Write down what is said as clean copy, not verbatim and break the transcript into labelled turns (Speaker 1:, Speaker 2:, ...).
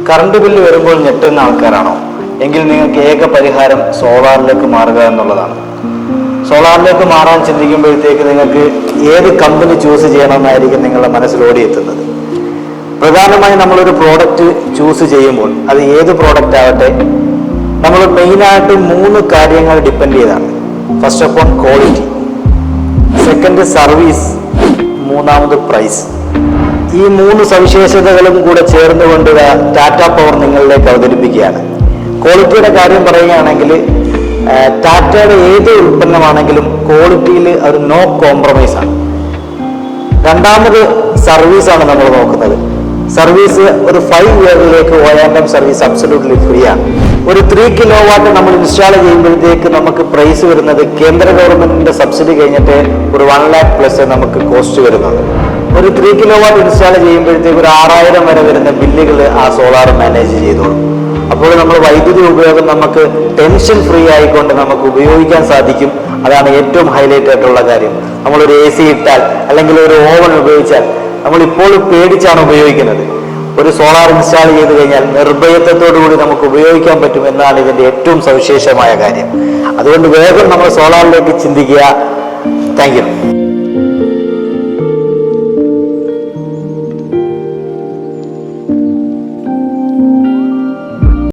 Speaker 1: Current bill വരുമ്പോൾ ഞെട്ടുന്ന ആൾക്കാരാണോ? എങ്കിൽ നിങ്ങൾക്ക് ഏക പരിഹാരം സോളാറിലേക്ക് മാറുക എന്നുള്ളതാണ്. സോളാറിലേക്ക് മാറാൻ ചിന്തിക്കുമ്പോഴത്തേക്ക് നിങ്ങൾക്ക് ഏത് കമ്പനി ചൂസ് ചെയ്യണമെന്നായിരിക്കും നിങ്ങളുടെ മനസ്സിൽ ഓടിയെത്തുന്നത്. പ്രധാനമായും നമ്മളൊരു പ്രോഡക്റ്റ് ചൂസ് ചെയ്യുമ്പോൾ അത് ഏത് പ്രോഡക്റ്റ് ആവട്ടെ, നമ്മൾ മെയിനായിട്ട് 3 കാര്യങ്ങൾ ഡിപ്പെൻഡ് ചെയ്താണ്. First of all quality, second service, മൂന്നാമത് പ്രൈസ്. ഈ 3 സവിശേഷതകളും കൂടെ ചേർന്നുകൊണ്ട് ടാറ്റ പവർ നിങ്ങളിലേക്ക് അവതരിപ്പിക്കുകയാണ്. ക്വാളിറ്റിയുടെ കാര്യം പറയുകയാണെങ്കിൽ ടാറ്റയുടെ ഏത് ഉൽപ്പന്നമാണെങ്കിലും ക്വാളിറ്റിയിൽ ഒരു നോ കോംപ്രമൈസ് ആണ്. രണ്ടാമത് സർവീസാണ് നമ്മൾ നോക്കുന്നത്. സർവീസ് ഒരു 5 ഇയറിലേക്ക് OEM സർവീസ് അബ്സല്യൂട്ട്ലി ഫ്രീ ആണ്. ഒരു 3 കിലോവാട്ട് നമ്മൾ ഇൻസ്റ്റാൾ ചെയ്യുമ്പോഴത്തേക്ക് നമുക്ക് പ്രൈസ് വരുന്നത് കേന്ദ്ര ഗവൺമെന്റിന്റെ സബ്സിഡി കഴിഞ്ഞിട്ട് ഒരു 1 lakh പ്ലസ് നമുക്ക് കോസ്റ്റ് വരുന്നുണ്ട്. ഒരു 3 കിലോവാട്ട് ഇൻസ്റ്റാൾ ചെയ്യുമ്പോഴത്തേക്ക് ഒരു 6000 വരെ വരുന്ന ബില്ലുകൾ ആ സോളാർ മാനേജ് ചെയ്തോളും. അപ്പോൾ നമ്മൾ വൈദ്യുതി ഉപയോഗം നമുക്ക് ടെൻഷൻ ഫ്രീ ആയിക്കൊണ്ട് നമുക്ക് ഉപയോഗിക്കാൻ സാധിക്കും. അതാണ് ഏറ്റവും ഹൈലൈറ്റ് ആയിട്ടുള്ള കാര്യം. നമ്മളൊരു AC ഇട്ടാൽ അല്ലെങ്കിൽ ഒരു ഓവൻ ഉപയോഗിച്ചാൽ നമ്മൾ ഇപ്പോൾ പേടിച്ചാണ് ഉപയോഗിക്കുന്നത്. ഒരു സോളാർ ഇൻസ്റ്റാൾ ചെയ്ത് കഴിഞ്ഞാൽ നിർഭയത്വത്തോടു കൂടി നമുക്ക് ഉപയോഗിക്കാൻ പറ്റും എന്നാണ് ഇതിന്റെ ഏറ്റവും സവിശേഷമായ കാര്യം. അതുകൊണ്ട് വേഗം നമ്മൾ സോളാറിലേക്ക് ചിന്തിക്കുക. Thank you.